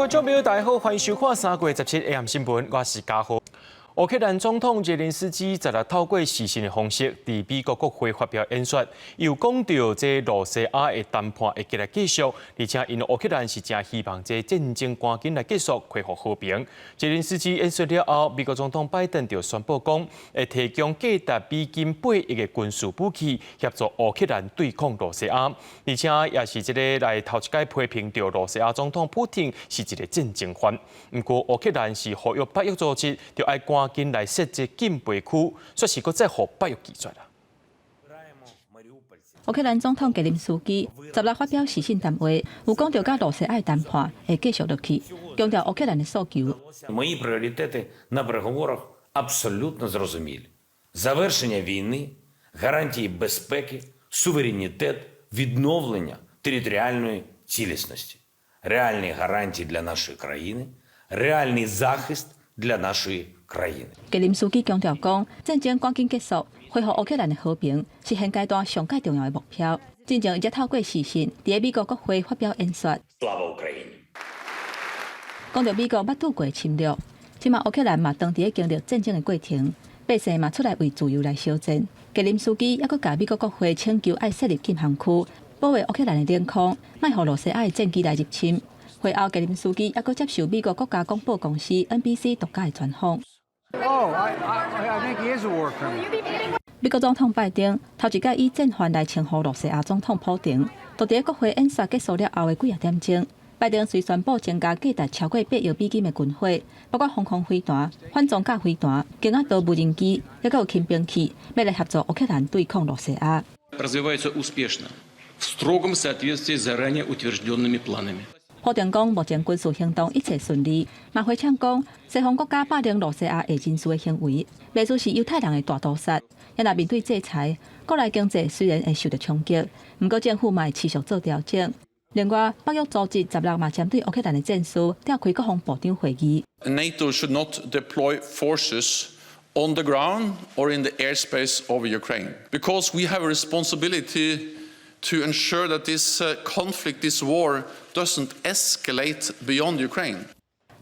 众朋友，大家好，欢迎收看3月17 AM 新闻，我是嘉豪。乌克兰总统泽连斯基昨日透过视讯的方式，伫美国国会发表演说，又讲到这罗西亚的谈判会继续，而且因乌克兰是真希望这战争赶紧来结束，恢复和平。泽连斯基演说了后，美国总统拜登就宣布讲，会提供价值美金8亿的军事武器，协助乌克兰对抗罗西亚，而且也是这个来头一届批评到罗西亚总统普京是一个战争犯。不过乌克兰是呼吁北约组织就爱赶紧来设置禁备区，说是搁再互北约拒绝啦。乌克兰总统泽连斯基昨日发表视讯谈话，有讲到甲罗西亚谈判会继续落去，强调乌克兰的诉求。Мої пріоритети на переговорах абсолютно зрозумілі: завершення війни, гарантії безпеки, суверенітет, відновлення територіальної цілісності, реальні гарантії для нашої країни, реальний захист для нашої країни. 泽连斯基强调讲，战争赶紧结束，恢复乌克兰的和平是现阶段上界重要的目标。进前，伊则透过视讯伫美国国会发表演说， Слава Україні! 讲到美国捌拄过侵略，即马乌克兰嘛当伫经历战争的过程，百姓嘛出来为自由来烧战。泽连斯基还佫甲美国国会请求爱设立禁航区，保卫乌克兰的领空，卖互罗西亚的战机来入侵。会后，泽连斯基还佫接受美国国家广播公司 NBC 独家的专访。Oh, I think he is a war criminal. 美国总统拜登头一届以战犯来称呼罗西亚总统普京，就伫国会演说结束了后的几点钟，拜登遂宣布增加价值超过8亿美金的军火，包括防空飞弹、反装甲飞弹、更加多无人机，还有轻兵器，要来协助乌克兰对抗罗西亚。Развивается успешно, в строгом соответствии с заранее утвержденными планами. 普京讲，目前军事行动一切顺利，嘛回呛讲，西方国家霸凌罗西亚的人事的行为，未只是犹太人的大屠杀。也若面对制裁，国内经济虽然会受到冲击，不过政府嘛会持续做调整。另外，北约组织10日嘛针对乌克兰的战事召开国防部长会议。NATO should not deploy forces on the ground or in the airspace of Ukraine, because we have a responsibility to ensure that this conflict, this war, doesn't escalate beyond Ukraine.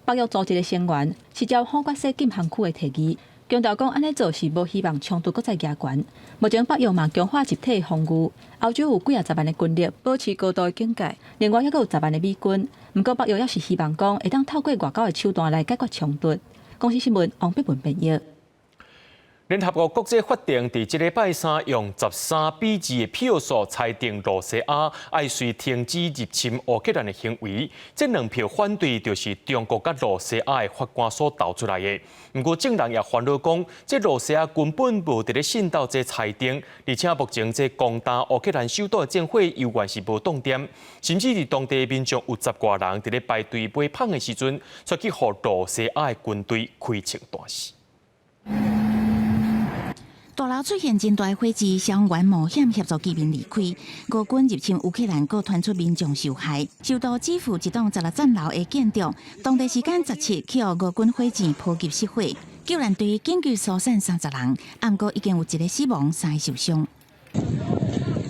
北约组织的成员是照反决西禁航区的提议，强调讲安尼做是无希望冲突搁再加悬。目前北约嘛强化集体防御，欧洲有几10万的军力保持高度的警戒，另外还佫有10万的美军。不过北约也是希望讲会当透过外交的手段来解决冲突。公司新闻王碧文编译。联合国国际法庭伫这礼拜3用13-2的票数裁定罗西亚爱随停止入侵乌克兰的行为。这2票反对就是中国甲罗西亚的法官所投出来的。不过证人也烦恼讲，这罗西亚根本无伫咧信到这裁定，而且目前这攻打乌克兰首都的战火犹原是无动点，甚至伫当地民众有10多人伫咧排队买芳的时阵，出去互罗西亚的军队开枪大死。大楼出现真大火势，消防员冒险协助居民离开。俄军入侵乌克兰，各传出民众受害。首都基辅一栋16层楼的建筑，当地时间17去俄军火箭波及失火，救援队紧急疏散30人，不过已经有1个死亡，3个受伤。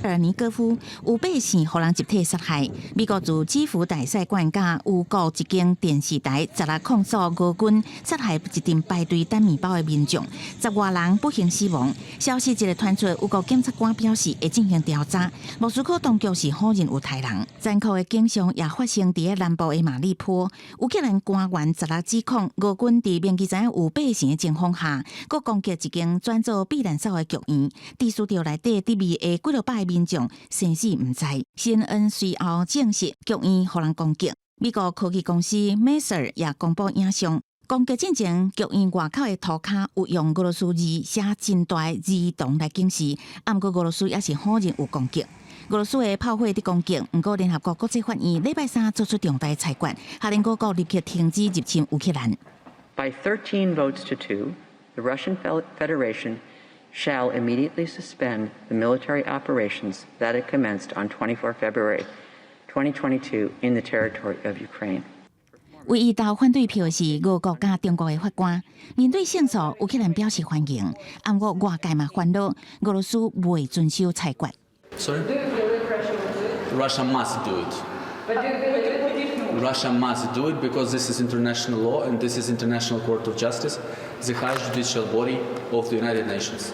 尔尼戈夫有百姓互人集体杀害。美国驻基辅大使馆甲有告一间电视台昨日控诉俄军杀害一阵排队等面包的民众，10多人不幸死亡。消息一个传出，有个检察官表示会进行调查。莫斯科当局是否认有杀人？残酷的景象也发生伫南部的马利坡。乌克兰官员昨日指控俄军伫明知影有百姓的情况下，佮攻击一间转做避难所的剧院，致使到内底低迷的几落百民众生死不知。CNN 随后证实剧院互人攻击。美国科技公司 Meta 也公布影像，攻击进前剧院外口的涂骹有用俄罗斯字写真大字动来警示，不过俄罗斯也是否认有攻击。俄罗斯的炮火伫攻击，不过联合国国际法院礼拜3做出重大裁决，下令各国立即停止入侵乌克兰。By 13 votes to 2, the Russian Federation shall immediately suspend the military operations that it commenced on 24 February 2022 in the territory of Ukraine. 唯一投反对票是俄国加中国的法官。面对胜诉，乌克兰表示欢迎，不过外界嘛烦恼俄罗斯未遵守裁决。Sorry? Russia must do it. Russia must do it because this is international law and this is International Court of Justice, the highest judicial body of the United Nations.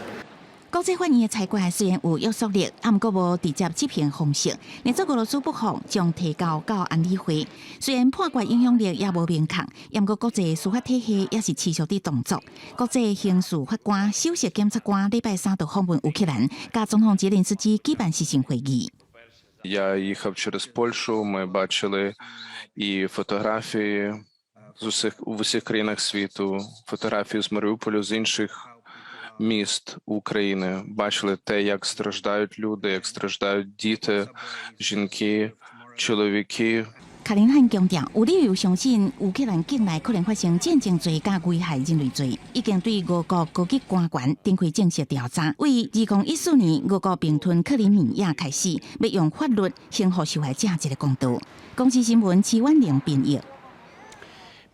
国际法院的裁决虽然有约束力，但毋无直接执行方式。连做俄罗斯北方将提交到安理会，虽然判决影响力也无明确，不过国际司法体系也是持续伫动作。国际刑事法官、首席检察官礼拜三就访问乌克兰，甲总统泽连斯基举办视讯会议。Я їхав через Польщу. Ми бачили і фотографії в усіх країнах світу, фотографії з Маріуполю, з інших міст України. Бачили те, як страждають люди, як страждають діти, жінки, чоловіки. 卡林汉强调，有理由相信乌克兰境内可能发生战争罪甲危害人类罪，已经对俄国高级官员展开正式调查。为2014年俄国并吞克里米亚开始，要用法律还予受害者一个公道。公司新闻齐婉玲编译。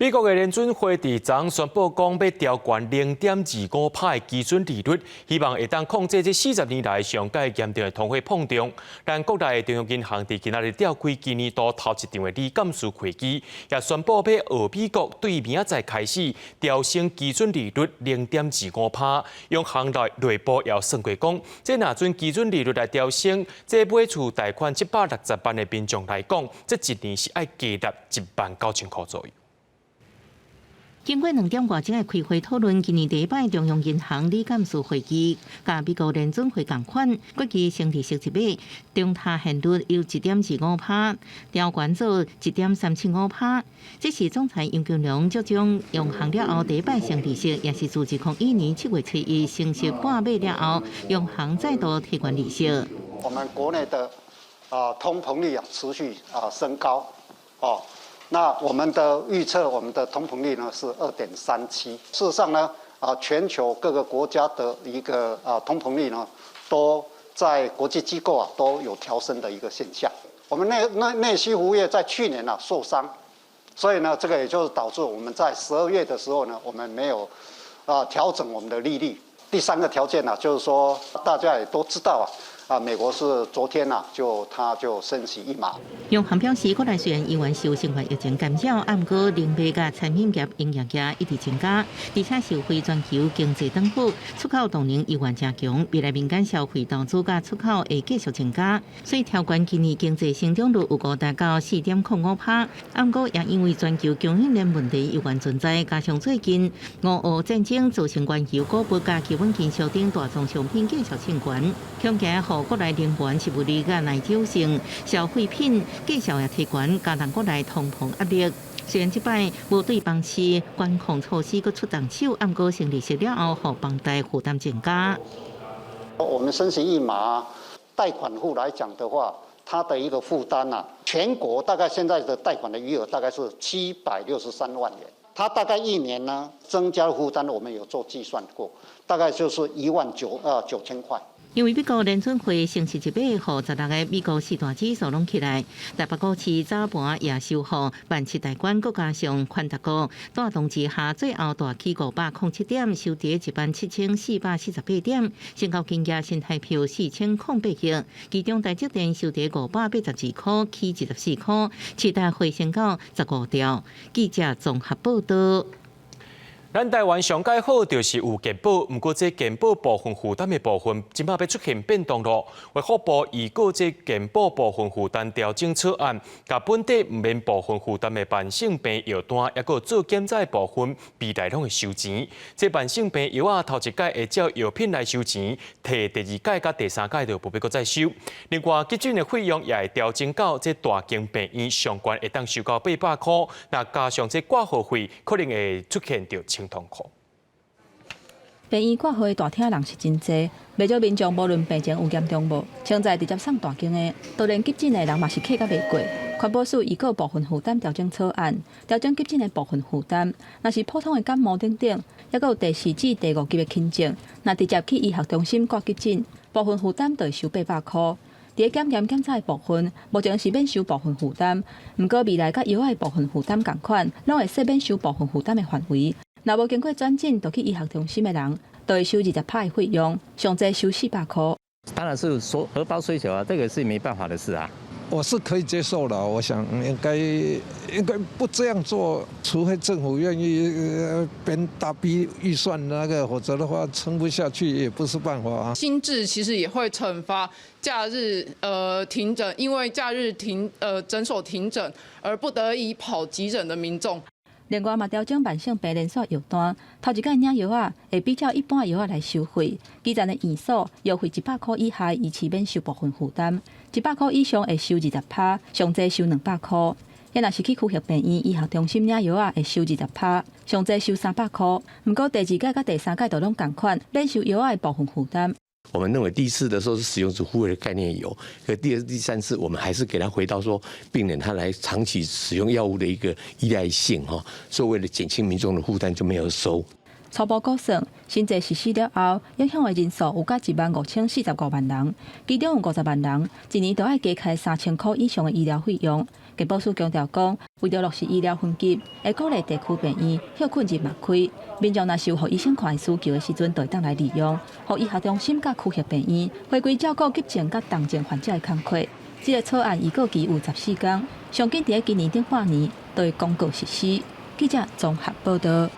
美国的联准会伫昨宣布讲要调悬0.25%的基准利率，希望会当控制这40年来上界严重的通货膨胀。但国内的中央银行伫今仔日召开今年度头一场的理监事会议，也宣布要学美国对明仔载开始调升基准利率0.25%。央行内部也算过讲，这若准基准利率来调升，这买厝贷款760万的民众来讲，这一年是爱加纳19000块左右。经过2点多钟的开会讨论，今年第一摆中央银行理监事会议，甲美国联准会同款，估计升利息一码，中塔现率由1.25%调悬做1.375%。这是总裁杨金龙即将央行了后第一摆升利息，也是自2021年7月7日升息半码了后，央行再度提悬利息。我们国内的通膨率持续升高那我们的预测，我们的通膨率呢是2.37。事实上呢，全球各个国家的一个通膨率呢，都在国际机构都有调升的一个现象。我们内需服务业在去年受伤，所以呢，这个也就是导致我们在12月的时候呢，我们没有调整我们的利率。第三个条件呢，就是说大家也都知道美国是昨天它就升息1码。央行表示，国内虽然依然受新冠疫情干扰，不过零售甲餐饮业、营业业一直增加，而且受惠全球经济恢复，出口动能依然正强。未来民间消费投资甲出口会继续增加，所以调悬今年经济成长率有高达到4.05%。不过也因为全球供应链问题依然存在，加上最近俄乌战争造成全球股票甲基本金属等大宗商品继续升悬，恐惊互国内能源、食物链甲耐久性消费品继续也提悬，加重国内通膨压力。虽然这摆无对房市管控措施搁出动手，不过升利息了后，互房贷负担增加。我们升息1码，贷款户来讲的话，它的一个负担全国大概现在的贷款的余额大概是763万元，它大概1年呢增加的负担，我们有做计算过，大概就是19000块。因为美国联准会升息1码，互16个美国四大指数拢起来，台北股市早盘也收复万七大关，再加上宽达股带动之下，最后大起507点，收跌17448点，成交金额新台币4008亿，其中台积电收跌582块，起14块，期待回升到15兆。记者综合报道。咱台湾上界好就是有健保，不过这健保部分负担的部分，今摆要出现变动咯。卫福部预告这健保部分负担调整草案，甲本地唔免部分负担的慢性病药单，也个做检查部分未来拢会收钱。这慢性病药头一届会照药品来收钱，摕第2届甲第3届就不必搁再收。另外，急诊的费用也会调整到这大型病院上悬会当收到800块，那加上这挂号费，可能会出现着清痛苦。病院挂号的大厅人是真多，不少民众无论病情有严重无，现在直接送大间的，就连急诊的人嘛是客甲袂过。环保署预告部分负担调整草案，调整急诊的部分负担，若是普通的感冒等等，也有第4至第5级的轻症，若直接去医学中心挂急诊，部分负担就会收800块。伫检验检查的部分，目前是免收部分负担，不过未来甲药的部分负担同款，拢会设免收部分负担的范围。若无经过转诊，就去医学中心的人，就会收20%的费用，上济收400块。当然是说荷包需求啊，这个是没办法的事啊。我是可以接受的，我想应该不这样做，除非政府愿意编大笔预算那个，否则的话撑不下去也不是办法啊。新制其实也会惩罚假日停诊，因为假日诊所停诊而不得已跑急诊的民众。另外嘛，调整慢性病连锁药单，头一届领药啊，会比照一般的药来收费。基层的院所优惠100块以下，依次免收部分负担；100块以上会收20%，上济收200块。也若是去区域病院、医学中心领药啊，会收20%，上济收300块。不过第二届甲第三届都拢同款，免收药啊的部分负担。我们认为第一次的时候是使用者互惠的概念有，可第二、第三次我们还是给他回到说，病人他来长期使用药物的一个依赖性哈，所以为了减轻民众的负担就没有收。初步估算，新制实施了后，影响的人数有甲15045万人，其中有50万人一年都要加开3000块以上的医疗费用。健保署强调讲，为了落实医疗分级，会鼓励地区病院休困日擘开，民众若是有医生看需求的时阵，就会当来利用，予医学中心甲区域病院回归照顾急症甲重症患者的工课。这个草案预告期有14天，上紧在今年顶半年就会公告实施。记者综合报道。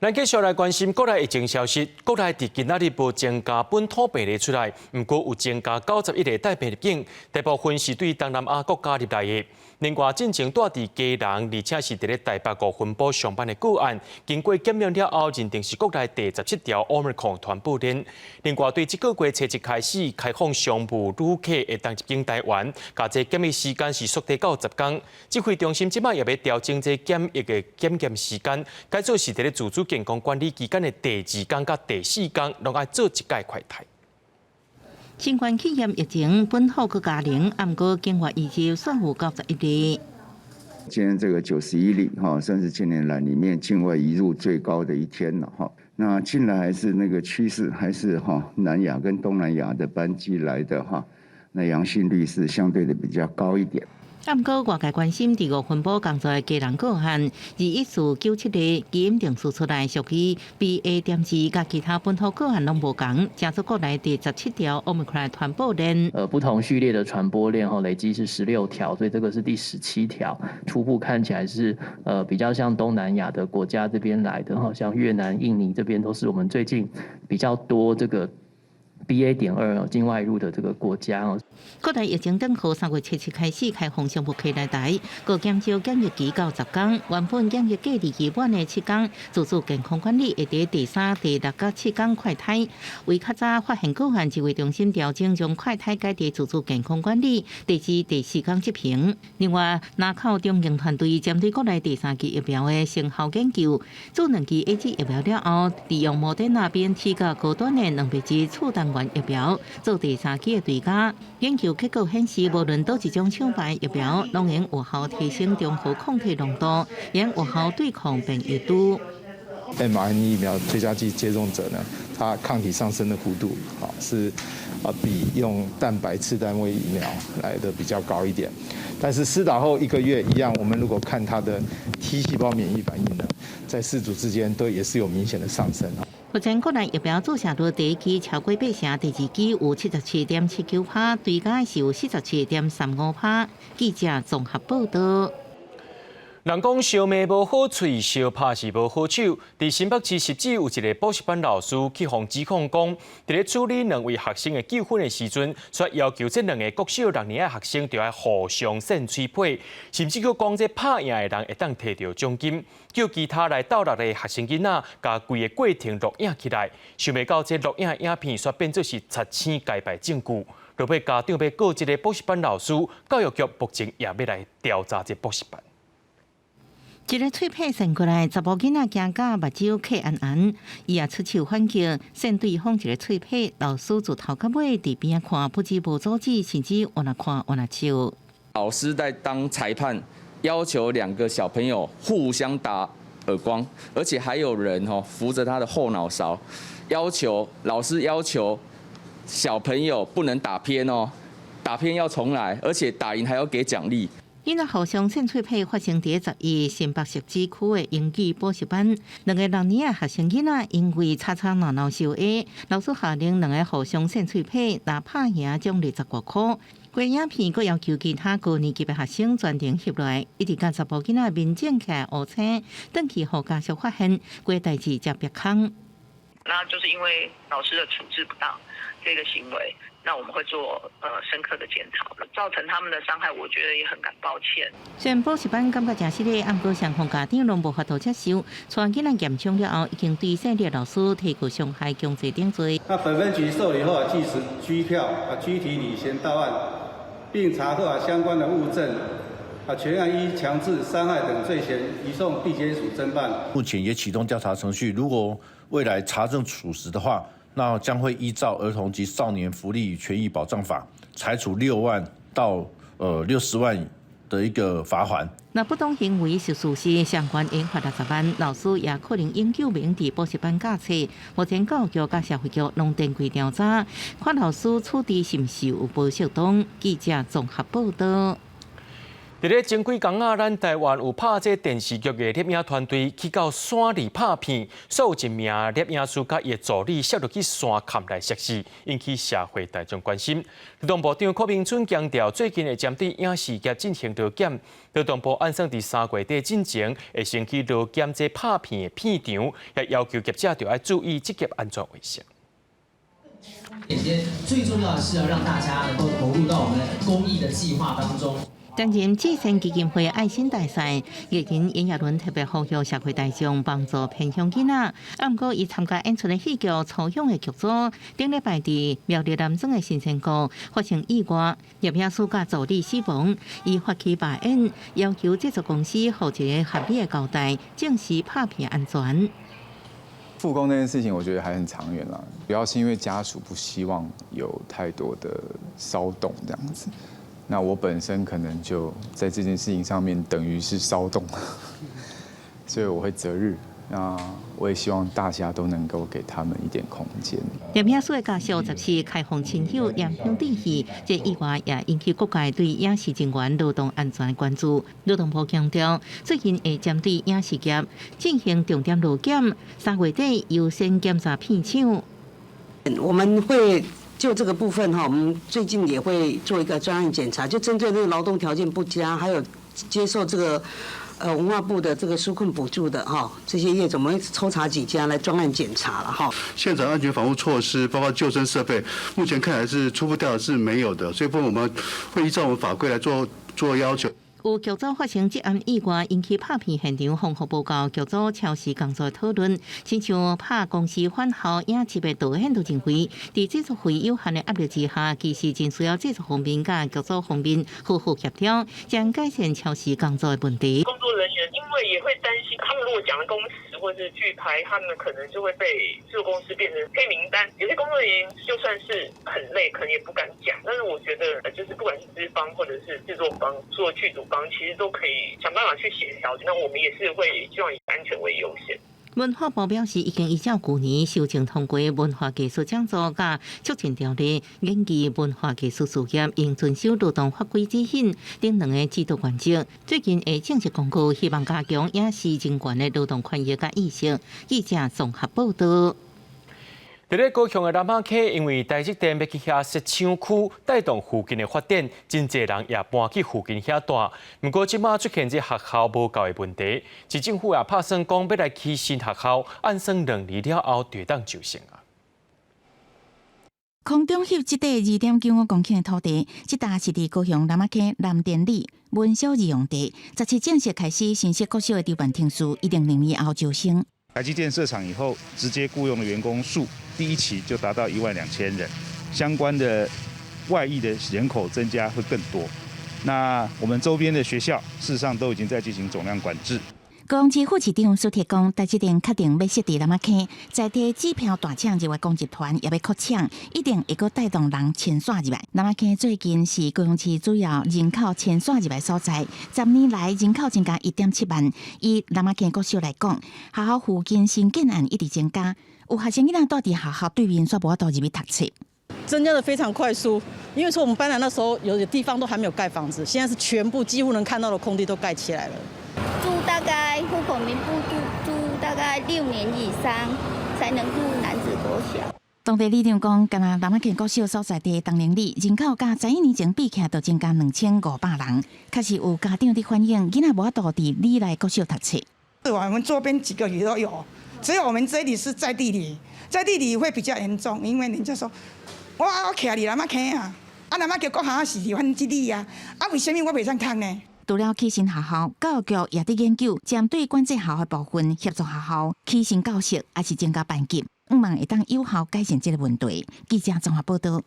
咱继续来关心国内疫情消息。国内伫今仔日无增加本土病例出来，不过有增加91个带病入境，大部分是对东南亚国家入来的。另外，进前住伫家人，而且是伫咧台北国分部上班的个案，经过检验了后，认定是国内第17条 Omicron 传播链。另外，对这个月初1开始开放商务旅客会当入境台湾，加这检疫时间是缩短到10天。指挥中心即摆也要调整这检疫的检验时间，改做是伫咧自主健康管理期间的第2天甲第4天，拢爱做一届快筛。新冠肺炎疫情本土个家庭，不过经过医治算有91例。今天这个91例哈，算是近年来里面境外移入最高的一天了哈。那近来还是那个趋势，还是哈南亚跟东南亚的班机来的哈，那阳性率是相对的比较高一点。不过，外界关心第5分部工作的家人个案，2197例基因定数出来属于 BA.2，甲其他本土个案拢无同，加速国内第17条 Omicron 传播链。不同序列的传播链累积是16条，所以这个是第17条。初步看起来是比较像东南亚的国家这边来的，像越南、印尼这边都是我们最近比较多这个。BA.2境外入的这个国家哦，国内疫情等候3月7日开始开放商务客来台，各减少检疫期到10天。原本检疫隔离期满的7天，自主健康管理会在第3、第6甲7天快筛。为较早发现个案，指挥中心调整将快筛改为自主健康管理，第2、第4天执行。另外，南靠中研团队针对国内第3期疫苗的成效研究，做2期 AZ 疫苗了后，利用莫德纳 BNT 甲高端的蛋白质促单元疫苗做第3期的对加，研究结果显示，无论倒一种厂牌疫苗，拢能有效提升中和抗体浓度，也有效对抗病疫毒。mRNA 疫苗追加剂接种者呢，它抗体上升的幅度是比用蛋白次单位疫苗来的比较高一点。但是施打后1个月一样，我们如果看它的 T 细胞免疫反应呢，在4组之间都也是有明显的上升。目前国内疫苗注射率第1期超过8成，第2期有77.79%，对加是有47.35%。记者综合报道。人讲烧麦无好喙，烧拍是无好手。伫新北市汐止有一个补习班老师去互指控讲，伫咧处理2位学生的纠纷的时阵，却要求这2个国小6年的学生就要互相扇嘴皮，甚至佫讲这拍赢的人会当摕到奖金，叫其他来斗六的学生囡仔，甲规个过程录影起来。想袂到这录影影片却变做是擦青界牌证据。落尾家长要告这个补习班老师，教育局目前也要来调查这补习班。一个脆皮扇过来，查某囡仔惊甲目睭刻暗暗，伊也出手反击，扇对方一个脆皮。老师自头到尾伫边看，不知无阻止，甚至往那看往那笑。老师在当裁判，要求2个小朋友互相打耳光，而且还有人扶着他的后脑勺，老师要求小朋友不能打偏哦，打偏要重来，而且打赢还要给奖励。囡仔互相性脆配发生伫12新北市区的英语补习班，2个6年学生囡仔因为吵吵闹闹受压，老师下令2个互相性脆配，若拍赢奖20多块。过影片佫要求其他高年级的学生全程翕来，一直到查甫囡仔面镜起来黑青，等去互家属发现，过代志才别空。那就是因为老师的处置不当这个行为，那我们会做深刻的检讨，造成他们的伤害，我觉得也很感抱歉。虽然补习班感觉真失礼，不过双方家长拢无法度接受，带囡仔验伤了后，已经对涉猎老师提起伤害强制定罪。那本分局受理后即时拘票拘提履行到案，并查获相关的物证。全案依强制伤害等罪嫌移送地检署侦办。目前也启动调查程序，如果未来查证属实的话，那将会依照《儿童及少年福利与权益保障法》裁处6万到60万的一个罚款。若不当行为是事实，相关应罚60万，老师也可能永久免伫补习班教册。目前教育局甲社会局拢展开调查，看老师处置是毋是有不适当。记者综合报道。伫咧前几天啊，咱台湾有拍这电视剧的摄影团队去到山里拍片，所有一名摄影师甲伊助理摔落去山坎来摔死，引起社会大众关心。劳动部长柯明春强调，最近会针对影视业进行劳检，劳动部按算伫3月底之前会先去劳检这拍片的片场，也要求业者要注意职业安全卫生。最重要的是要让大家能够投入到我们公益的计划当中。担任智善基金会爱心大赛，艺人炎亚纶特别呼吁社会大众帮助偏乡囡仔。不过，伊参加演出的戏剧《初勇》的剧组，顶礼拜伫苗栗南庄的新仙谷发生意外，摄影师甲助理死亡，伊发起罢演，要求制作公司予一个合理的交代，证实拍片安全。复工这件事情，我觉得还很长远啦，主要是因为家属不希望有太多的骚动这样子。那我本身可能就在这件事情上面等于是骚动，所以我会择日。那我也希望大家都能够给他们一点空间。摄影师的家属10次开放亲友验伤致死，这意外也引起各界对影视人员劳动安全的关注。劳动部强调，最近会针对影视业进行重点劳检，3月底优先检查片场。我们会。就这个部分哈，我们最近也会做一个专案检查，就针对那个劳动条件不佳，还有接受这个文化部的这个纾困补助的哈，这些业者，我们会抽查几家来专案检查了哈。现场安全防护措施，包括救生设备，目前看来是初步调查是没有的，所以我们会依照我们法规来做要求。有剧组发生这案意外，引起拍片现场丰富报告，剧组超时工作讨论，亲像拍公司返校影集的导演都认为，在制作费有限的压力之下，其实真需要制作方面甲剧组方面好好协调，将改善超时工作的问题。工作人员因为也会担心，他们如果讲了工时或是拒拍，他们可能就会被制作公司变成黑名单。有些工作人员就算是很累，可能也不敢讲。但是我觉得，就是不管是资方或者是制作方、做剧组方，其实都可以想办法去协调。那我们也是会希望以安全为优先。文化部表示，已经依照去年修正通过文化技术讲座甲促进条例，研究文化技术事业应遵守劳动法规指引等2个指导原则。最近会正式公告，希望加强影视人员的劳动权益甲意识。记者综合报道。伫咧高雄的南马溪，因为台积电要去遐设厂区，带动附近的发展，真侪人也搬去附近遐住。不过，即马出现这学校无够的问题，市政府也拍算讲要来起新学校，按算2年了后就当就成啊。空中翕即块2.95公顷的土地，即搭是伫高雄南马溪南电里文小二用地，17正式开始新设国小的筹办程序，102年后招生。台积电设厂以后，直接雇佣的员工数第一期就达到12000人，相关的外溢的人口增加会更多。那我们周边的学校，事实上都已经在进行总量管制。高雄市副市长苏铁讲，台积电确定要设伫南马溪，在地机票大抢入来工集团也要扩抢，一定会阁带动人迁徙入来。南马溪最近是高雄市主要人口迁徙入来所在，10年来人口增加1.7万。以南马溪国小来讲，学校附近新建案一直增加，有学生囡仔住伫学校对面，煞无法度入去读册。增加的非常快速。因为说我们搬来那时候，有的地方都还没有盖房子，现在是全部几乎能看到的空地都盖起来了。住大概户口名簿住大概6年以上才能入男子国小。当地里长讲，甘南南仔国小所在地东宁里人口甲11年前比起来，就增加2500人。确实有家长伫反映，囡仔无法度伫里内国小读册。我们周边几个里都有，只有我们这里是在地里，在地里会比较严重，因为人家说，我徛伫南仔坑啊，南仔叫国校是伫阮这里啊，为什么我袂上读呢？除了起薪学校，教育局也伫研究针对管制校的部分，协助学校起薪教室，还是增加班级，希望会当有效改善这个问题。记者综合报道。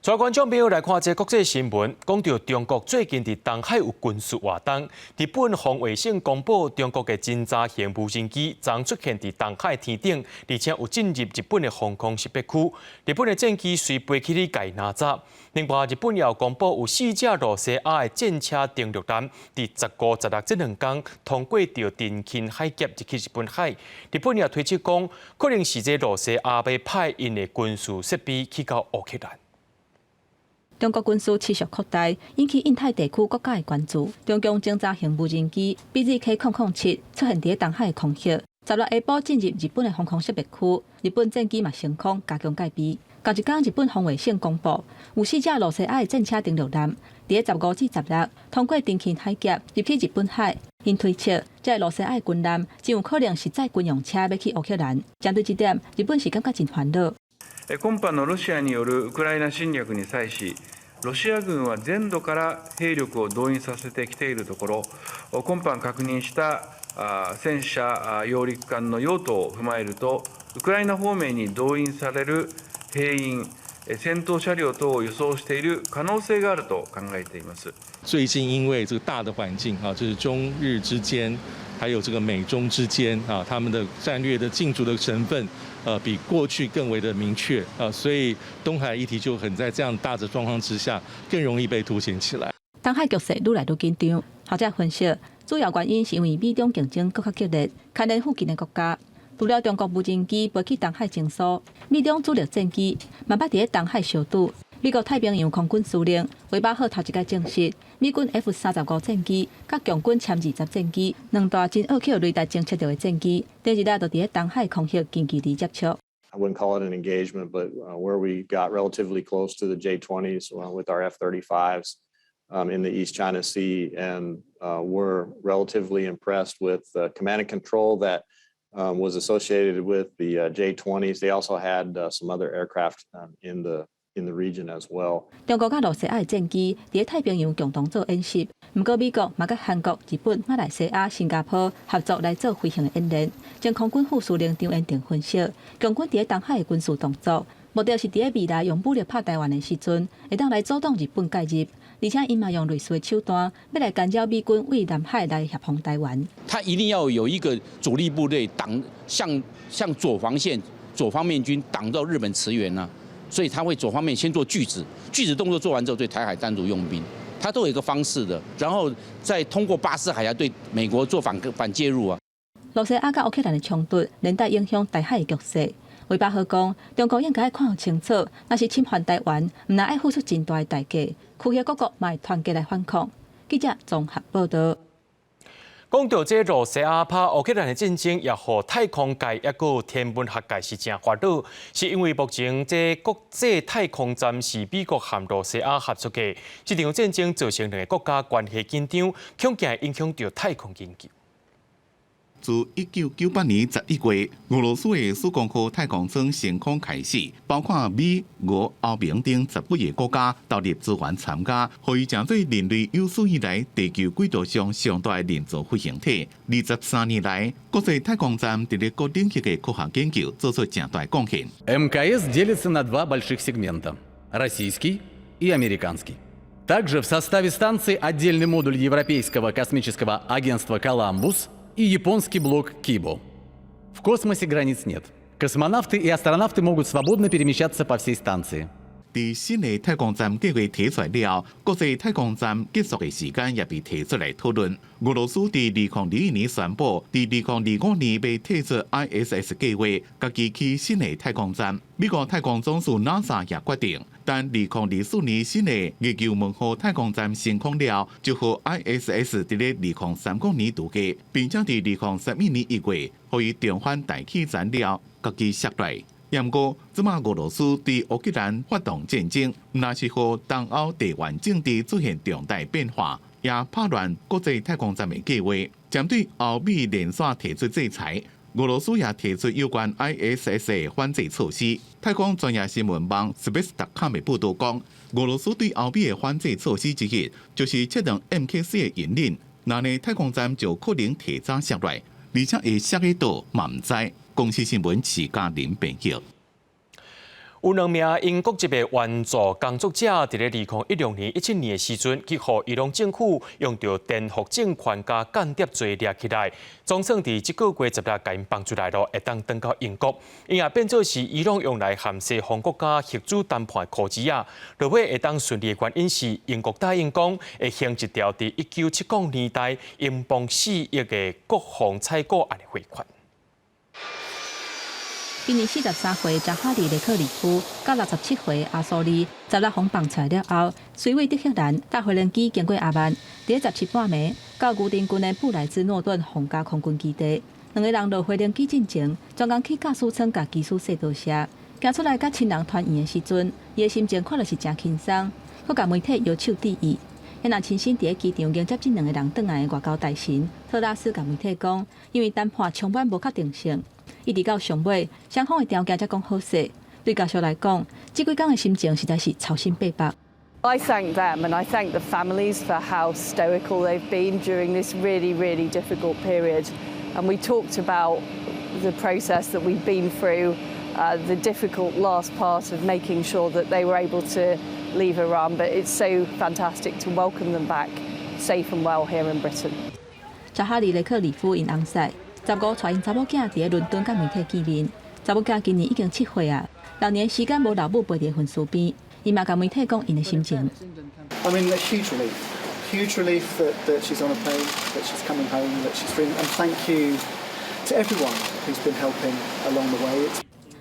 在观众朋友来看这国际新闻，讲到中国最近伫东海有军事活动。日本防卫省公布，中国嘅侦察型无人机将出现伫东海天顶，而且有进入日本嘅防空识别区。日本嘅战机随飞去哩解拿走。另外，日本也有公布有4架罗西亚嘅战车登陆舰，伫15、16这2天通过到电庆海峡入去日本海。日本也推测讲，可能是这罗西亚要派因嘅军事设备去到乌克兰。中国军事持续扩大，引起印太地区国家的关注。中共侦察型无人机 BZK-007出现伫东海的空隙，16下晡进入日本的防空识别区。日本战机嘛升空加强戒备。隔一天，日本防卫省公布，有4架罗西亚的战车登陆舰，伫15至16通过电气海峡入去日本海。因推测，这罗西亚的军舰真有可能是载军用车要去乌克兰。针对这点，日本是感觉真烦恼。今般のロシアによるウクライナ侵略に際し、ロシア軍は全土から兵力を動員させてきているところ、今般確認した戦車揚陸艦の用途を踏まえると、ウクライナ方面に動員される兵員、戦闘車両等を輸送している可能性があると考えています。最近因为这个大的环境啊，就是中日之间，还有这个美中之间啊，他们的战略的竞逐的成分。比过去更为的明确所以东海议题就很在这样大的状况之下，更容易被凸显起来。东海局势愈来愈紧张，学者分析，主要原因是因为美中竞争更加激烈，牵连附近的国家。除了中国无人机飞去东海征收，美中主力战机嘛捌伫东海相拄。美国太平洋空军司令8月号头一届证实，美军 F-35战机甲共军歼20战机2大真2克雷达侦测到的战机，第二代就伫东海空隙近距离接触。I wouldn't call it an engagement, but where we got relatively close to the J-20s with our F-35s in the East China Sea, and we're relatively impressed with the command and control that was associated with the J-20s. They also had some other aircraft in the region as well. 中国甲罗西亚的战机伫太平洋共同做演习，不过美国嘛甲韩国、日本、马来西亚、新加坡合作来做飞行的演练。前空军副司令张延定分析，共军伫东海的军事动作，目的是伫未来用武力拍台湾的时阵，会当来阻挡日本介入，而且因嘛用类似的手段，要来干扰美军为南海来协防台湾。他一定要有一个主力部队挡，向左防线、左方面军挡到日本驰援啊。所以他会左方面先做拒止动作做完之后，对台海单独用兵，他都有一个方式的，然后再通过巴士海峡对美国做反介入啊。罗西亚甲乌克兰的冲突连带影响台海的局势。8月号讲，中国应该看清楚，若是侵犯台湾，唔但爱付出真大的代价，区域各国嘛会团结来反抗。记者综合报道。讲到这罗西亚拍乌克兰的战争，也和太空界也个天文学界是正烦恼，是因为目前这国际太空站是美国和罗西亚合作的，这场战争造成两个国家关系紧张，恐惊影响到太空研究。自1998年11月，俄罗斯的苏共号太空舱升空开始，包括美、俄、欧盟等11个国家投入资源参加，可以成做人类有史以来地球轨道上上大的人造飞行体。23年来，国际太空站伫咧各领域的科学研究做出正大贡献。МКС делится на два больших сегмента – российский и американский. Также в составе станции отдельный модуль Европейского космического агентства «Коламбус» и японский блок «Кибо». В космосе границ нет. Космонавты и астронавты могут свободно перемещаться по всей станции. 伫新的太空站计划提出来了，国际太空站结束的时间也被提出来讨论。俄罗斯伫2021年宣布，伫2025年要退出 ISS 计划，家己去新的太空站。美国太空总署 NASA 也决定，但2024年新的月球问号太空站成功了，就和 ISS 伫咧2030年度假，并且伫2031年1月，可以重返大气层了，家己下来。不过，即马俄罗斯伫乌克兰发动战争，若是和东欧地缘政治出现重大变化，也打乱国际太空站的计划。针对欧美连续提出制裁，俄罗斯也提出有关 ISS 的反制措施。太空专业新闻网 Space.com 的报道讲，俄罗斯对欧美的反制措施之一，就是测量 MK4 的引力，那呢太空站就可能提早下来，而且会下个度嘛唔知。公司新闻徐嘉玲编辑。有2名英国籍的援助工作者，伫咧2016年、17年的时阵，去互伊朗政府用着颠覆政权加间谍罪抓起来，总算伫这个月16日，因放出来咯，会当回到英国。因也变做是伊朗用来和西方国家协助谈判的裤子啊。落尾会当顺利的原因是，英国答应讲会行一条伫1970年代英镑4亿的国防采购案的汇款。今年43岁扎哈里·雷克里夫，甲67岁阿苏利，16封放出来了后，随位德黑兰搭回轮机经过阿曼，伫17半暝到固定军的布莱兹诺顿皇家空军基地，两个人落回轮机进前，专工去驾驶舱甲机师说道谢。行出来甲亲人团圆的时阵，伊的心情看着是真轻松，佮甲媒体摇手致意。因若亲身伫咧机场迎接这2个人倒来的外交大臣特拉斯甲媒体讲，因为谈判充满无确定性。一直到上尾，双方的条件才讲好势。对家属来讲，这几天的心情实在是操心百百。I thank them and I thank the families for how stoical they've been during this really, really difficult period. And we talked about the process that we've been through, the difficult last part of making sure that they were able to leave Iran. But it's so fantastic to welcome them back safe and well here in Britain. 扎哈里·雷克里夫因翁婿15带因查某囝伫咧伦敦甲媒体见面。查某囝今年已经7岁啊，6年时间无老母陪伫婚事边，伊嘛甲媒体讲因的心情。I mean, a huge relief that she's on a plane, that she's coming home, that she's free, and thank you to everyone who's been helping along the way.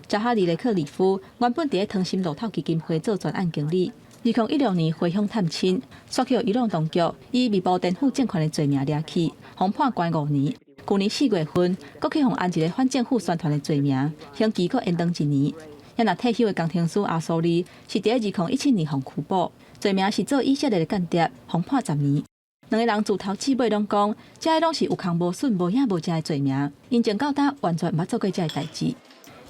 扎哈里·雷克里夫原本伫咧汤森路透基金会做专案经理，2016年回乡探亲，却被伊朗当局以未报颠覆政权的罪名抓起，被判关5年。去年4月份，搁去互按一个反政府宣传的罪名，刑期搁延长1年。也若退休的工程师阿苏利是伫2017年被拘捕，罪名是做以色列的间谍，被判10年。两个人自头至尾拢讲，这拢是有空无损、无影无迹的罪名，因前到呾完全毋捌做过这个代志。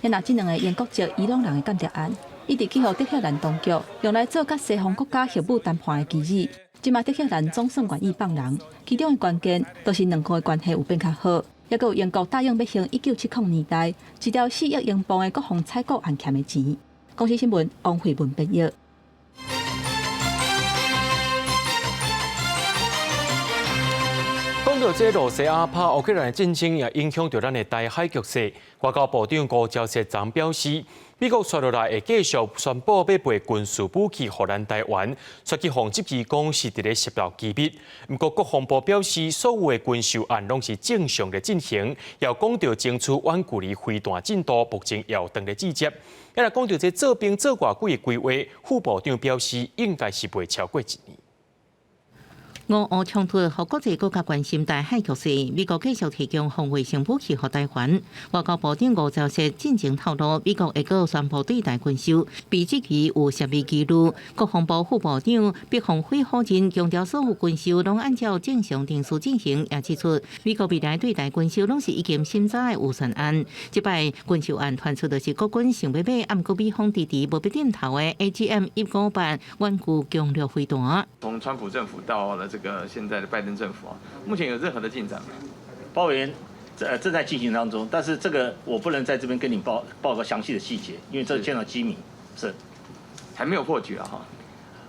也若这2个英国籍伊朗人的间谍案，一直去互德黑兰当局用来做甲西方国家协务谈判的基址。即马德黑兰总算愿意放人，其中的关键都是两国的关系有变较好，也有英国答应要行1970年代1条4亿英镑的国防采购案欠的钱。公司新闻王慧文编译。讲到这罗西亚拍乌克兰的战争，也影响到咱的台海局势。外交部长吴钊燮昨表示，美国接落来会继续宣布要卖军事武器予咱台湾，说去防击机讲是伫咧泄露机密。不过国防部表示，所有的军售案拢是正常的进行，也讲到争取远距离飞弹进度，目前也有长的季节。也来讲到这做兵做偌久的规划，副部长表示应该是袂超过1年。俄乌冲突，互国际更加关心台海局势。美国继续提供防卫性武器予台湾。外交部长吴钊燮进前透露，美国会阁宣布对台军售，比这期有12记录。国防部副部长毕鸿辉否认，强调所有军售拢按照正常程序进行，也指出美国未来对台军售拢是已经审查的预算案。这摆军售案传出就是国军想要买，毋过美方迟迟无必点头的 AGM-158远距强力飞弹。从川普政府到了这个现在的拜登政府啊，目前有任何的进展吗？包委员正在进行当中，但是这个我不能在这边跟你报个详细的细节，因为这牵扯机密，是还没有破局啊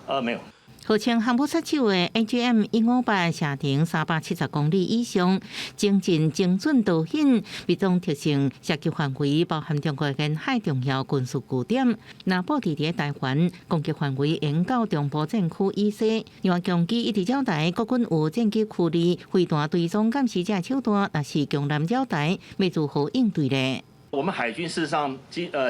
哈。没有。号称航母杀手的 AGM-158射程370公里以上，精进精准导引，密种特性射击范围包含中国沿海重要军事据点，若布置伫台湾，攻击范围延到中部战区以西。另外，强机一直交代国军有战机驱离飞弹追踪监视者手段，也是强南交代，要如何应对呢？我们海军事实上，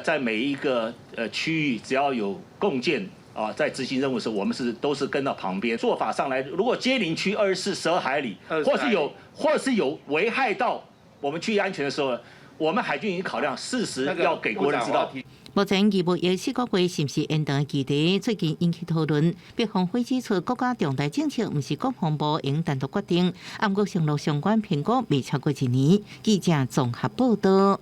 在每一个区域，只要有共建。在执行任务的时候，我们都是跟到旁边。做法上来，如果接邻区12海里，或是有危害到我们区域安全的时候，我们海军已经考量适时要给国人知道。目前义务役4个月是不是延长的议题，最近引起讨论。北方会指出，国家重大政策不是国防部应单独决定，按国承诺相关评估未超过1年。记者综合报道。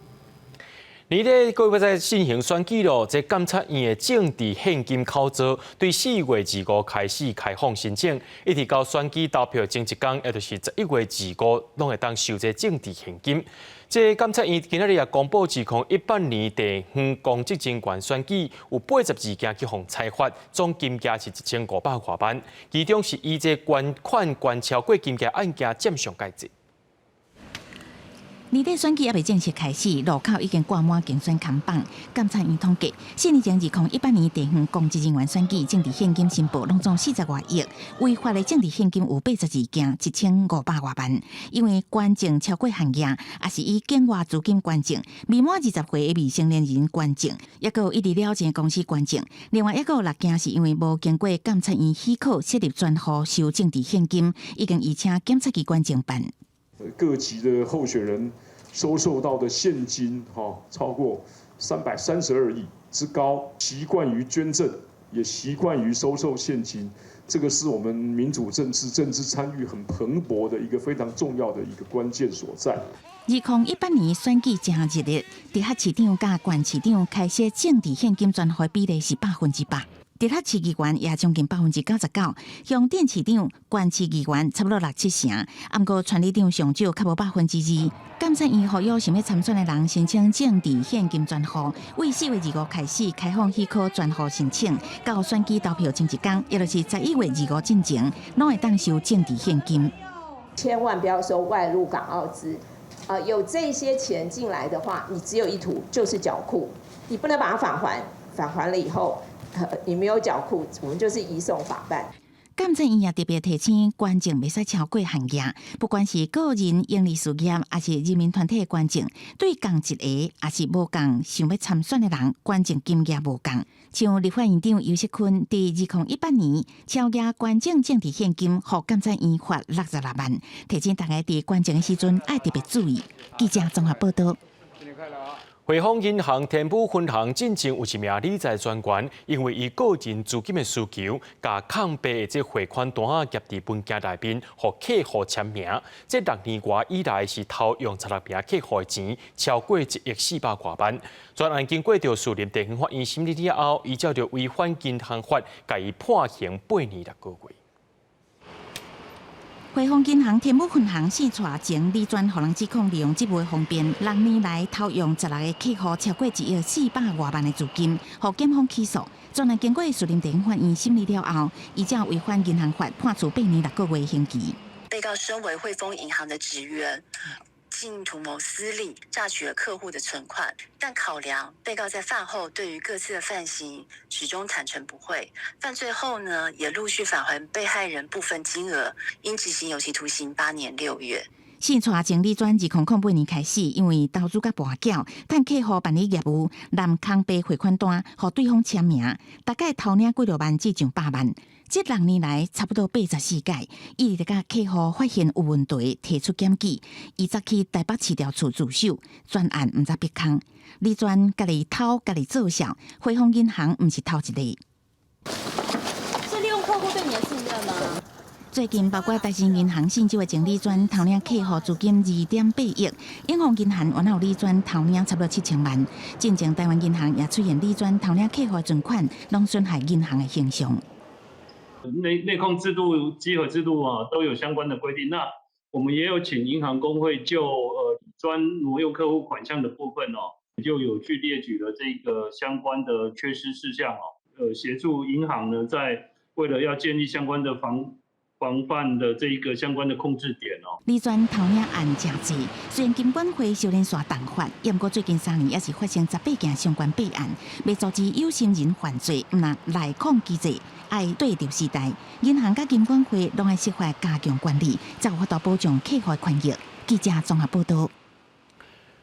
年底各位在进行选举咯，这监察院的政治现金口罩对4月25开始开放申请，一直到选举投票前一天，也就是11月25，拢会当收这政治现金。这监察院今仔日也公布2018年地方公职人员选举有82件去互裁罚，总金额是1500多万，其中是以这捐款捐超过金额案件占上界值。年底选举还未正式开始，路口已经挂满竞选看板。监察院统计，4年前2018年地方公职人员选举政治现金申报拢总40多亿，违法的政治现金有82件，1500多万。因为捐赠超过限额，也是以境外资金捐赠，未满20岁的未成年人捐赠，也有一直了钱公司捐赠。另外，也有6件是因为无经过监察院许可设立专户收政治现金，已经移请检察机关侦办。各级的候选人收受到的现金，超过332亿之高，习惯于捐赠，也习惯于收受现金，这个是我们民主政治参与很蓬勃的一个非常重要的一个关键所在。2018年选举正热烈，直辖市长甲县市长开设政治现金专户比例是100%。直辖市议员也将近99%，乡镇市长、县市议员差不多6-7成，不过村里长上少，较无2%。监察院呼吁想要参选的人申请政治现金专户，为4月25开始开放许可专户申请，到选举投票前一天，也就是11月25进前，拢会当收政治现金。千万不要收外入港澳资，有这些钱进来的话，你只有一途，就是缴库，你不能把它返还，返还了以后。你没有缴库，我们就是移送法办。监察院也特别提醒，捐赠袂使超过限额，不管是个人、营利事业，还是人民团体的捐赠，对同一个还是无共想要参选的人，捐赠金额无共。像立法院长游锡堃伫2018年超额捐赠政治现金，互监察院罚66万，提醒大家伫捐赠的时阵爱特别注意。记者综合报道。汇丰银行天府分行进前有一名理财专员，因为伊个人资金的需求，甲抗白的这汇款单夹伫文件内面，互客户签名。这6年外以来是偷用16名客户的钱，超过1亿400多万。专案经过着树林地方法院审理了后，依照着违反银行法，甲伊判刑8年6个月。汇丰银行天府分行4撮前理专，互人指控利用职务的方便，6年来偷用16个客户超过1亿400多万的资金，互检方起诉。专案经过树林地方法院审理了后，依照违反银行法，判处8年6个月刑期。被告身为汇丰银行的职员，竟图谋私利，榨取了客户的存款，但考量被告在犯后对于各自的犯行始终坦诚不讳，犯罪后呢也陆续返还被害人部分金额，应执行有期徒刑8年6月。4撮前理专2008年开始，因为投资甲跋缴，趁客户办理业务，南康白汇款单，互对方签名，大概偷领几60万至上100万。这6年来差不多84届，一直甲客户发现有问题，提出检举，伊则去台北市调处自首，专案毋知闭空。理专家己偷家己做小，汇丰银行毋是头一个。是利用客户对你的信任吗？最近，包括台新银行信州的前理专偷领客户资金2.8亿，永丰银行原有理专偷领差不多7000万，进前台湾银行也出现理专偷领客户的存款，拢损害银行的形象。内控制度、稽核制度都有相关的规定。那我们也有请银行公会就专挪用客户款项的部分就有去列举了这个相关的缺失事项协助银行呢在为了要建立相关的防范的这一个相关的控制点哦。李全头领案真济，虽然金管会少年刷重罚，不过最近3年也是发生18件相关弊案，要阻止有心人犯罪，唔那内控机制，爱对着时代，银行甲金管会拢爱设法加强管理，才有法度保障客户权益。记者综合报道。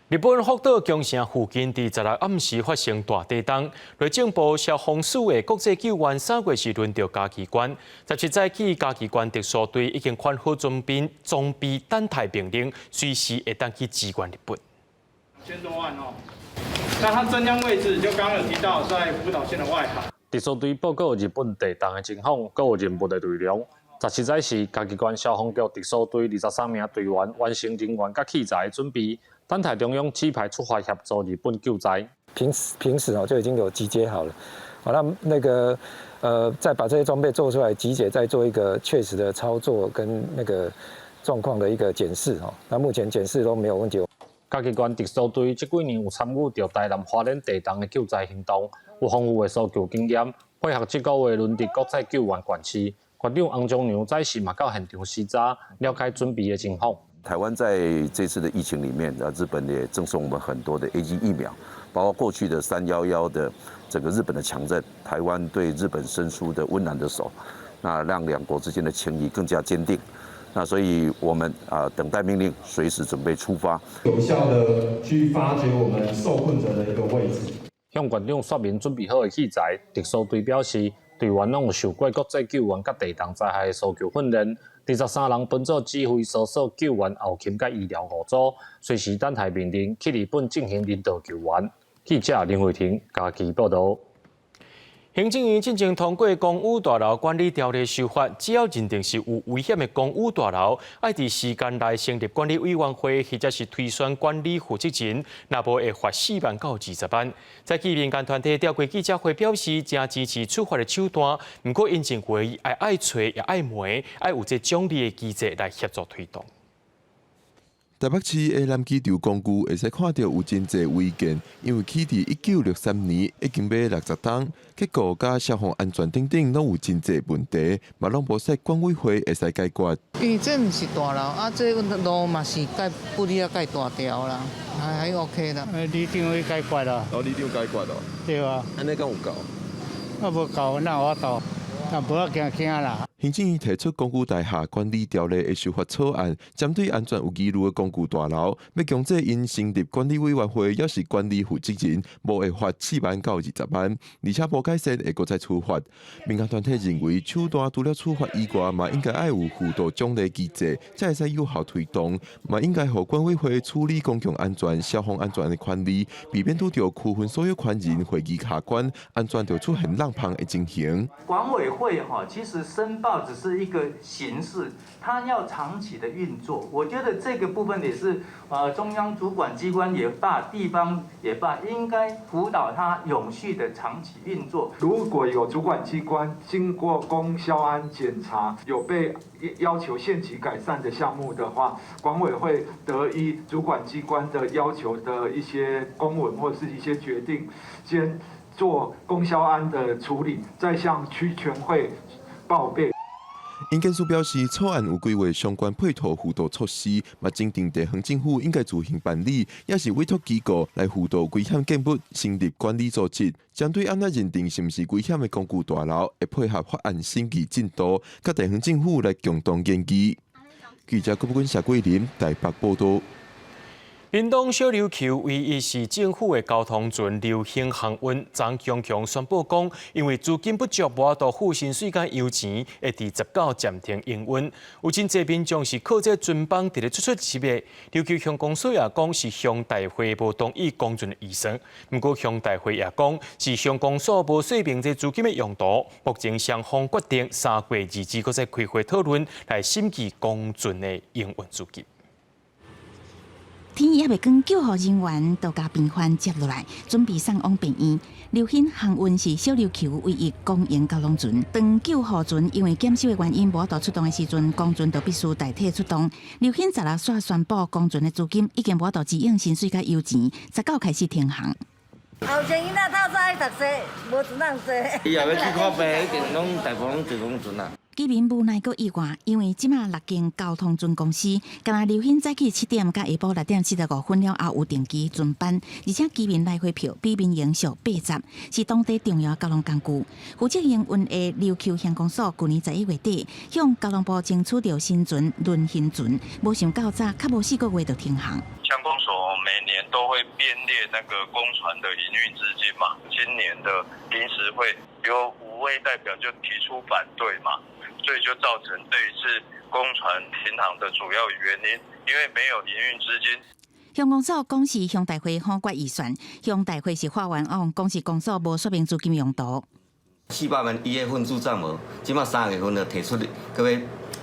日本福岛宫城附近伫16暗时发生大地震，内政部消防署的国际救援3月时轮到嘉义县，17早起嘉义县特殊队已经宽好装备等待兵力，随时会当去支援日本。1000多万哦，那它震央位置就刚刚有提到在福岛县的外海。特殊队报告日本地震的情况，还有任务的内容。17早时，嘉义县消防局特殊队23名队员完成人员甲器材的准备。等待中央指派出发协助日本救灾。平时就已经有集结好了，好那个再把这些装备做出来集结，再做一个确实的操作跟那个状况的一个检视哦。那目前检视都没有问题。嘉义县特殊队这几年有参与到台南花莲地震的救灾行动，有丰富的搜救经验，配合这个月轮值国际救援管区，县长洪忠良早时嘛到现场视察，了解准备的情况。台湾在这次的疫情里面，日本也赠送我们很多的 AZ 疫苗，包括过去的311的整个日本的强震，台湾对日本伸出的温暖的手，那让两国之间的情谊更加坚定。那所以我们等待命令，随时准备出发，有效的去发掘我们受困者的一个位置。向县长说明准备好的器材，特殊队表示，队员拢有受过国际救援甲地震灾害的搜救训练。23人分组指挥所属救援后勤甲医疗5组，随时等待命令去日本进行人道救援。记者林慧婷嘉义报道。行政院进前通过公寓大楼管理条例修法，只要认定是有危险的公寓大楼，要伫时间内成立管理委员会，或者是推选管理负责人，若无会罚4万到20万。在其民间团体调开记者会表示，正支持处罚的手段，不过因认为爱找也爱骂，爱有这奖励的机制来协助推动。台北市的南机场公寓会使看到有真侪违建，因为起伫1963年已经买60栋，结果甲消防安全等等拢有真侪问题，嘛拢无使管委会会使解决。因为这毋是大楼，这路嘛是盖不离啊盖大条啦，还 OK 啦。里长会解决啦。里长解决咯。对啊。安尼敢有够？无够，那我到，那无要惊啦。行政院提出公寓大厦管理条例的修法草案，针对安全有疑虑的公寓大楼，要强制因成立管理委员会，要是管理负责人，无会罚4万到20万，而且无改善会搁再处罚。民间团体认为，手段除了处罚以外，嘛应该爱有辅导奖励机制，才会使有效推动。嘛应该互管委会处理公共安全、消防安全的管理，避免拄到区分所有权人会议卡关，安全就出现浪碰的情形。管委会其实申报只是一个形式，它要长期的运作。我觉得这个部分也是中央主管机关也罢，地方也罢，应该辅导它永续的长期运作。如果有主管机关经过公消安检查，有被要求限期改善的项目的话，管委会得依主管机关的要求的一些公文或者是一些决定，先做公消安的处理，再向区全会报备。因建署表示，草案有规划相关配套辅导措施，嘛认定地方政府应该自行办理，也是委托机构来辅导危险建物成立管理组织。针对安那认定是毋是危险的公寓大楼，会配合法案审议进度，甲地方政府来共同研究。记者郭不君、谢桂林台北报道。屏东小琉球唯一是政府的交通船流行航运，张强强宣布讲，因为资金不足，无法度付薪水甲油钱，会伫19暂停营运。有真济民众是靠这船帮伫咧出入的。琉球乡公所也讲是乡大会无同意公船的移送，不过乡大会也讲是乡公所无说明这资金的用途。目前双方决定3月2日再开会讨论，来审议公船的营运资金。天也未光，救护人员都甲病患接落来，准备送往病院。流行航运是小琉球唯一公营交通船。当救护船因为减少的原因无法度出动的时阵，公船就必须代替出动。流行16煞宣布，公船的资金已经无法度支应薪水甲油钱，19开始停航。后生囡仔透早爱读书，无船通坐。以后要去看病，一定拢大部分拢坐公船啊。居民无奈阁意外，因为即马6间交通船公司，敢若流行早起7点甲下晡6点45分了后有定期巡班，而且居民来回票比民营俗80，是当地重要交通工具。负责营运的琉球乡公所，去年11月底向交通部争取到新船轮行船，无想到早，较无4个月就停航。乡公所每年都会编列那个公船的营运资金嘛，今年的临时会有5位代表就提出反对嘛，所以就造成这一次公船停航的主要原因，因为没有营运资金。乡公所讲是向大会反决预算，向大会是法院案，讲是公所无说明资金用途。400万1月份入账无，即马3月份就提出搁要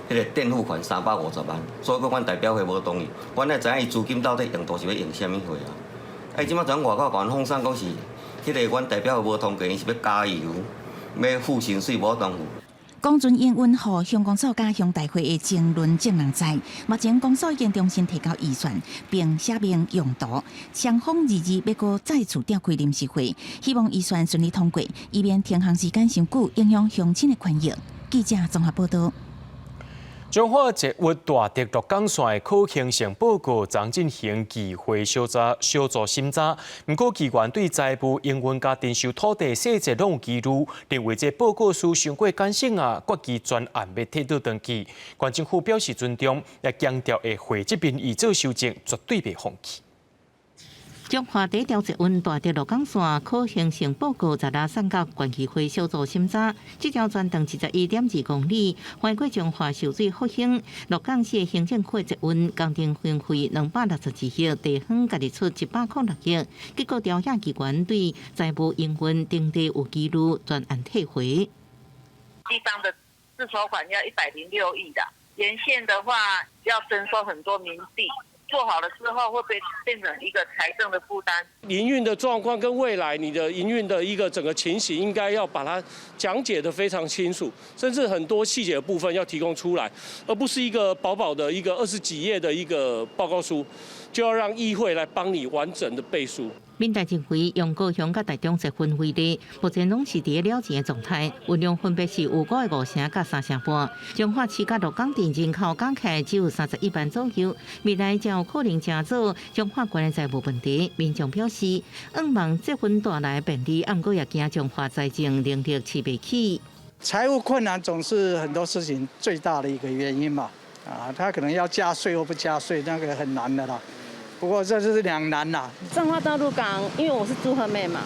迄个垫付款350万，所以阮代表会无同意。阮来知影伊资金到底用途是要用啥物货啊？即马从外口甲阮放送讲是，迄个阮代表会无通过，伊是要加油，要付薪水无当付。公船营运互乡公所甲乡大会的争论正人知，目前公所已经重新提高预算，并写明用途。双方22要搁再次召开临时会，希望预算顺利通过，以免停航时间伤久，影响乡亲的权益。记者综合报道。彰化捷运大直鹿港线的可行性报告将进行议会小组审查，不过机关对财务营运甲征收土地细节拢有疑虑，认为这报告书伤过简省啊，决议专案要退倒登记。县政府表示尊重，也强调会汇集民意做修正，绝对袂放弃。彰化第一条捷运大直鹿港线可行性报告10日送到县议会小组审查。这条全长71.2公里，环过彰化受水复兴。鹿港市行政区捷运工程经费262亿，地方家己出106亿。结果调查机关对财务营运定地有记录，专案退回。地方的自筹款要106亿的，沿线的话要征收很多民地。做好了之后，会不会变成一个财政的负担？营运的状况跟未来你的营运的一个整个情形，应该要把它讲解得非常清楚，甚至很多细节的部分要提供出来，而不是一个薄薄的一个20几页的一个报告书，就要让议会来帮你完整的背书。民代政会用高雄甲台中结婚为例，目前拢是伫了钱的状态，运量分别是有5个5成甲3成半。彰化市甲鹿港镇人口加起来只有31万左右，未来将有可能加做彰化县的财务问题。民众表示，希望这份带来便利，不过也惊彰化财政能力吃不起。财务困难总是很多事情最大的一个原因嘛，他可能要加税或不加税，那个很难的啦。不过这就是两难啦。彰化到鹿港，因为我是祝贺妹嘛，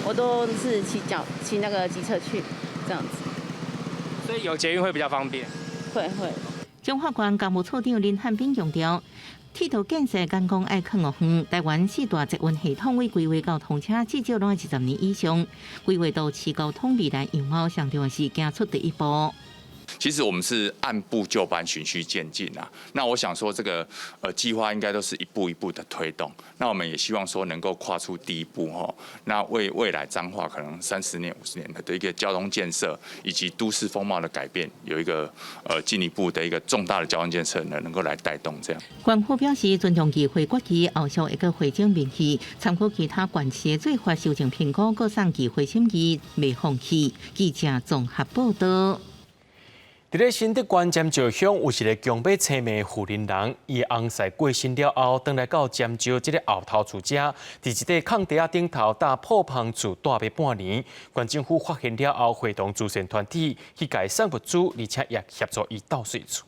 我都是骑那个机车去，这样子。所以有捷运会比较方便。会。彰化县公务处长林汉斌强调，铁道建设干工爱看5远，台湾4大捷运系统为规划到通车至少拢要20年以上，规划到市交通未来样貌，上重要是行出第一步。其实我们是按部就班、循序渐进啊。那我想说，这个计划应该都是一步一步的推动。那我们也希望说能够跨出第一步哈。那为未来彰化可能30年、50年的一个交通建设以及都市风貌的改变，有一个进一步的一个重大的交通建设呢，能够来带动这样。县府表示尊重议会决议，后续会个会整民意，参考其他县市的做法修正评估，各送议会审议，未放弃。记者综合报道。伫咧新德县尖石乡有一个强迫青梅富人人，伊翁婿过身了后，回来到尖石这个后头厝遮，伫一块空地顶头搭破棚厝住了半年。县政府发现了后，会同慈善团体去改善物资，而且也协助伊倒水厝。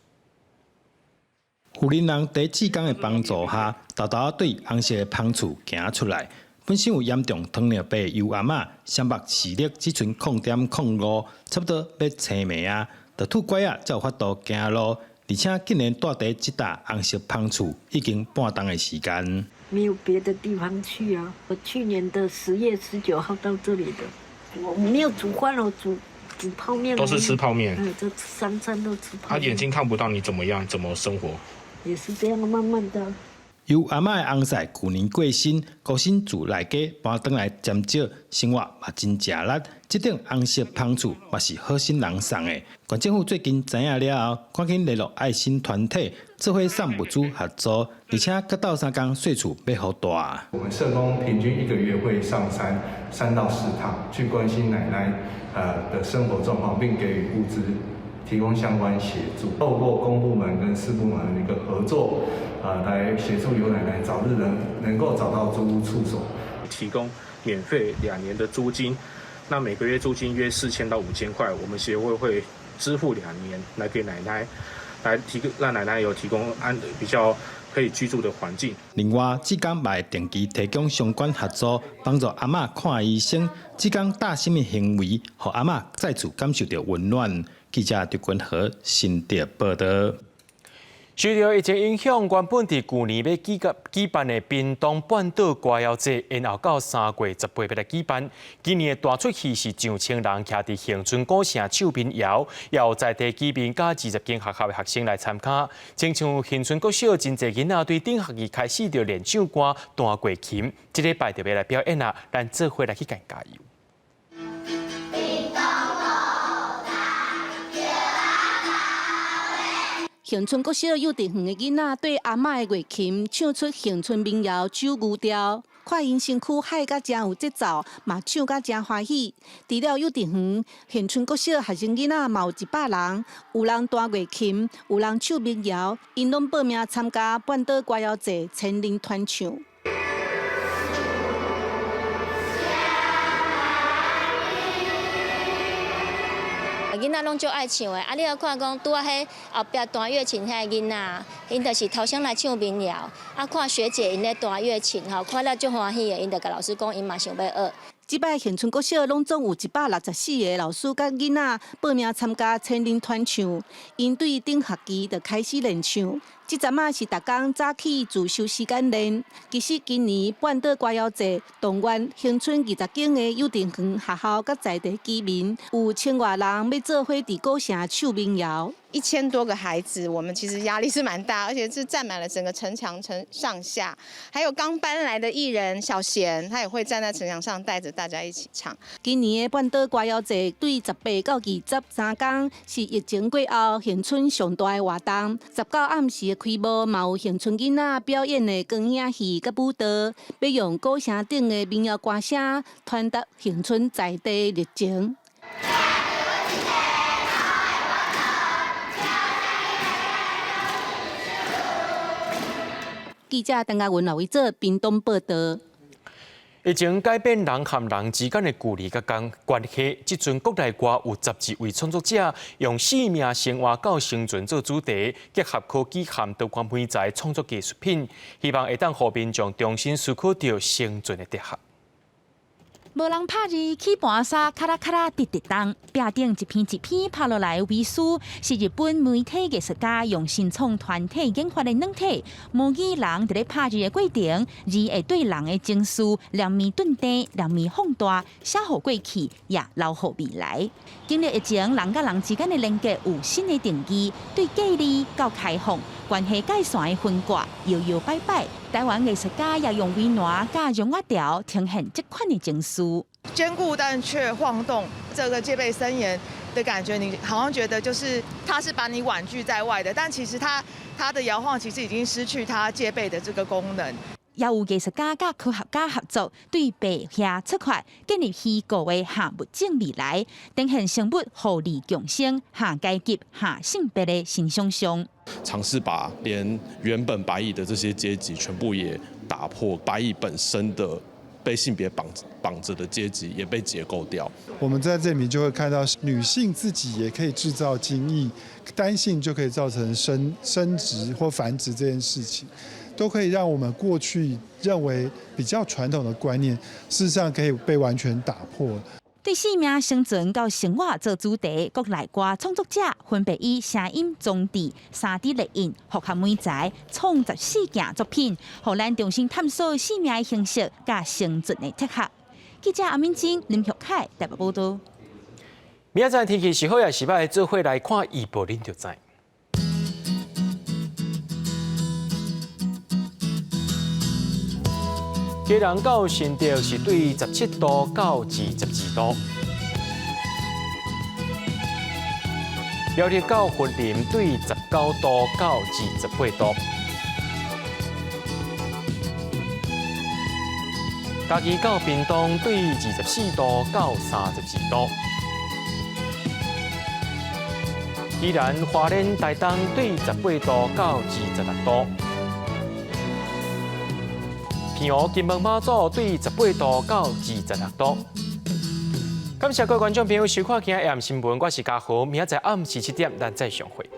富人人在志工的帮助下，偷偷对翁婿的棚厝行出来。本身有严重糖尿病幼阿嬷，双目视力只剩0.05，差不多要青梅啊。就拄拐啊，才有法度行路，而且竟然住在这搭红色棚厝已经半冬的时间。没有别的地方去啊！我去年的10月19号到这里的，我没有煮饭哦，煮泡面。都是吃泡面。这3餐都吃泡面。他眼睛看不到你怎么样，怎么生活？也是这样，慢慢的。由阿嬷的翁婿去年过身，高薪住内家搬转来尖石，生活嘛真食力。这顶红色棚厝嘛是好心人送的。县政府最近知影了后，赶紧联络爱心团体，做伙送物资合作，而且各斗3工岁厝要好大。我们社工平均1个月会上山3到4趟，去关心奶奶的生活状况，并给予物资。提供相关协助，透过公部门跟私部门的一个合作，来协助刘奶奶早日能够找到租屋处所，提供免费2年的租金，那每个月租金约4000到5000块，我们协会会支付2年来给奶奶，让奶奶有提供比较可以居住的环境。另外，志工也会定期提供相关合作，帮助阿嬷看医生。志工大心的行为，让阿嬷再次感受到温暖。记者刘君和新竹报道。受到疫情影响，原本伫去年要举办的屏东半岛歌谣节，延后到3月18日来举办。今年的大出戏是上千人徛伫恒春古城唱民谣，也有在地居民加20间学校的学生来参加。亲像恒春国小真侪囡仔对顶学期开始就练唱歌、弹过琴，这礼拜就要来表演啊！咱做伙来去加油。恒春国小幼稚园的囡仔对阿嬷的乐琴唱出恒春民谣《九牛调》，看因身躯嗨甲真有节奏，嘛唱甲真欢喜。除了幼稚园，恒春国小学生囡仔嘛有100人，有人弹乐琴，有人唱民谣，因拢报名参加半岛歌谣节千人团唱。囡仔拢足爱唱的，你要看讲拄啊迄后壁弹乐琴遐囡仔，因就是头先来唱民谣，看学姐因咧弹乐琴看了足欢喜的，因就甲老师讲，因嘛想要学。即摆恒春国小拢总有164个老师甲囡仔报名参加千人团唱，因对顶学期就开始练唱。即阵仔是逐工早起自修时间练。其实今年半岛歌谣节动员恒春20间的幼稚园学校甲在地居民，有1000多人要做伙伫古城唱民谣。1000多个孩子，我们其实压力是蛮大，而且是占满了整个城墙上下。还有刚搬来的艺人小贤，他也会站在城墙上带着大家一起唱。今年的半岛歌谣节对18到23天是疫情过后恒春上大的活动。19暗时的开幕，嘛有恒春囡仔表演的光影戏甲舞蹈，要用古城顶的民谣歌声传达恒春在地热情。记者邓家文来为做屏东报道。疫情改变人和人之间的距离甲关系，即阵国内外有12位创作者用生命、生活到生存做主题，结合科技和多元媒材创作艺术品，希望会当互民众重新思考到生存的哲学。无人拍字，起盘沙咔啦咔啦滴滴动，壁顶一篇一篇拍落来的微书，是日本媒体艺术家用新创团体研发的软体，模拟人伫咧拍字的过程，字会对人的情绪两面顿低、两面放大，写好过去，也留好未来。经历疫情，人甲人之间的连接有新的定义，对隔离到开放，关系界线的分割摇摇摆摆。台湾艺术家也用温暖甲融合调呈现这款的情绪。坚固但却晃动，这个戒备森严的感觉，你好像觉得就是它是把你婉拒在外的，但其实它的摇晃其实已经失去它戒备的这个功能。也有艺术家甲科学家合作，对白下出发，建立虚构的下物证未来，呈现生物互利共生、下阶级、下性别的新想象。尝试把连原本白蚁的这些阶级全部也打破，白蚁本身的被性别绑着的阶级也被解构掉。我们在这里面就会看到，女性自己也可以制造精液，单性就可以造成生殖或繁殖这件事情，都可以让我们过去认为比较传统的观念，事实上可以被完全打破。对生命、生存到生活做主题，国内外创作者分别以声音、装置、3D 列印、复合媒材创14件作品，互咱重新探索生命的形式甲生存的哲学。记者阿敏晶、林玉凯台北报道。明仔载天气是好也是歹，做伙来看预报，恁就知。基隆到新竹是对17度到22度。苗栗到云林对19度到28度。嘉义到屏东对24度到32度。宜兰花莲台东对18度到26度。澎湖金门马祖对18度到26度。感谢各位观众朋友收看今日AM新闻，我是嘉豪，明仔载暗时7点咱再相会。